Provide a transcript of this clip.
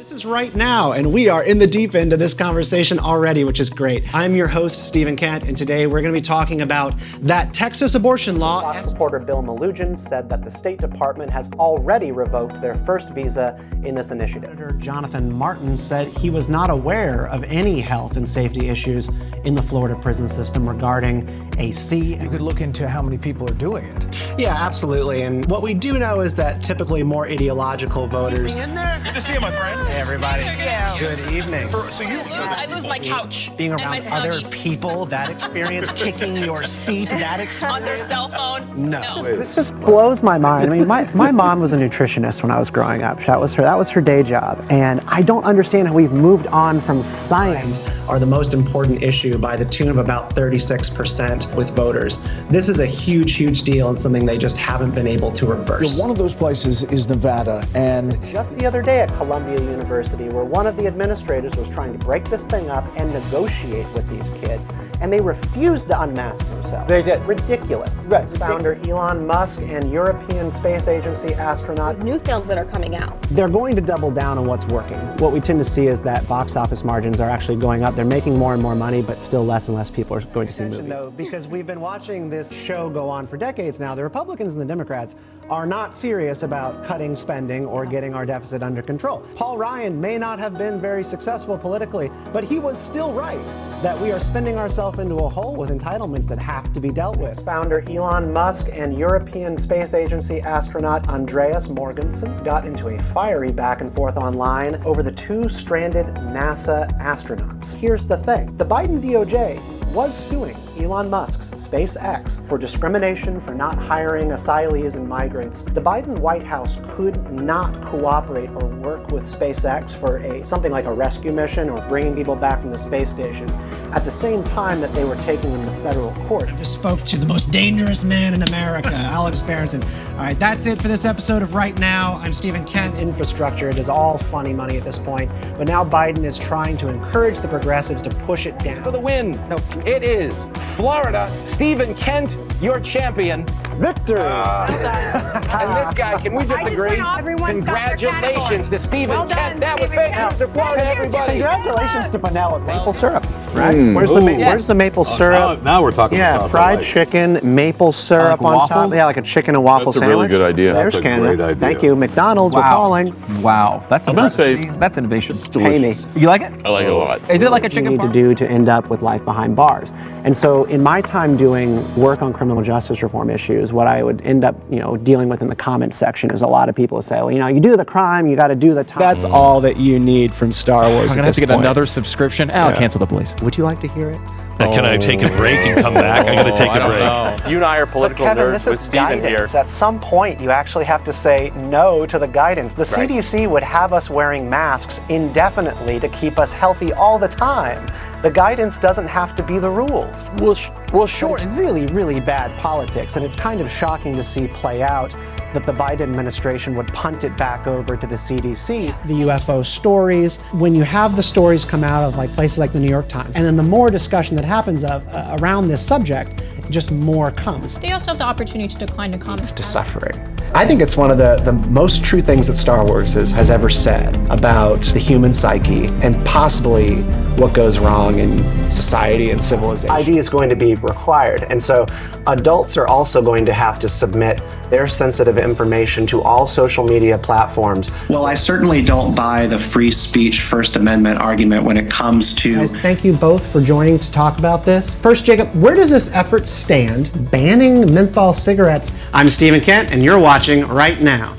This is Right Now, and we are in the deep end of this conversation already, which is great. I'm your host, Stephen Kent, and today we're going to be talking about that Texas abortion law. Fox reporter Bill Malugin said that the State Department has already revoked their first visa in this initiative. Senator Jonathan Martin said he was not aware of any health and safety issues in the Florida prison system regarding AC. You could look into how many people are doing it. Yeah, absolutely. And what we do know is that typically more ideological voters. In there? Good to see you, my friend. Hey, everybody. Yeah. Good evening. I lose my couch. Being and around my other soggy. people, that experience, kicking your seat, that experience. On their cell phone? No. This just blows my mind. I mean, my mom was a nutritionist when I was growing up. That was her day job. And I don't understand how we've moved on from science. Are the most important issue by the tune of about 36% with voters. This is a huge, huge deal and something they just haven't been able to reverse. One of those places is Nevada, and Just the other day at Columbia University, where one of the administrators was trying to break this thing up and negotiate with these kids, and they refused to unmask themselves. They did. Ridiculous. Right. Founder Elon Musk and European Space Agency astronaut. New films that are coming out. They're going to double down on what's working. What we tend to see is that box office margins are actually going up. They're making more and more money, but still less and less people are going to see movies. Though, because we've been watching this show go on for decades now, the Republicans and the Democrats are not serious about cutting spending or getting our deficit under control. Paul Ryan may not have been very successful politically, but he was still right that we are spending ourselves into a hole with entitlements that have to be dealt with. Founder Elon Musk and European Space Agency astronaut Andreas Morgensen got into a fiery back and forth online over the two stranded NASA astronauts. Here's the thing. The Biden DOJ was suing Elon Musk's SpaceX for discrimination for not hiring asylees and migrants. The Biden White House could not cooperate or work with SpaceX for something like a rescue mission or bringing people back from the space station at the same time that they were taking them to federal court. Just spoke to the most dangerous man in America, Alex Berenson. All right, that's it for this episode of Right Now. I'm Stephen Kent. Infrastructure, it is all funny money at this point, but now Biden is trying to encourage the progressives to push it down. For the win, it is Florida. Stephen Kent, your champion. victory. And this guy, can we just agree? Congratulations to Stephen Kent. That was fake news in Florida, everybody. Congratulations to Penelope. Maple syrup, right? Where's the maple syrup? Now we're talking about fried chicken, maple syrup Like on waffles? top. Yeah, like a chicken and waffle That's a sandwich. really good idea. There's That's a Canada. great idea. Thank you. McDonald's, we're calling. Wow, that's I'm gonna say that's innovation. it's Pay me. delicious. You like it? I like it a lot. Is it like a What you chicken need to parm? do to end up with life behind bars. And so in my time doing work on criminal justice reform issues, what I would end up, dealing with in the comment section is a lot of people who say, well, you do the crime, you got to do the time. That's all that you need from Star Wars. I'm gonna have to get another subscription. I'll cancel the police. Would you like to hear it? Can I take a break and come back? I gotta take a break. You and I are political Kevin, nerds this with is Stephen here. guidance. At some point, you actually have to say no to the guidance. The Right. CDC would have us wearing masks indefinitely to keep us healthy all the time. The guidance doesn't have to be the rules. Well, sure. It's really, really bad politics, and it's kind of shocking to see play out that the Biden administration would punt it back over to the CDC. The UFO stories, when you have the stories come out of places like the New York Times, and then the more discussion that happens around this subject, just more comes. They also have the opportunity to decline to comment. To suffering. I think it's one of the most true things that Star Wars has ever said about the human psyche and possibly what goes wrong in society and civilization. ID is going to be required, and so adults are also going to have to submit their sensitive information to all social media platforms. Well, I certainly don't buy the free speech First Amendment argument when it comes to... Guys, thank you both for joining to talk about this. First, Jacob, where does this effort stand banning menthol cigarettes? I'm Stephen Kent, and you're watching Right Now.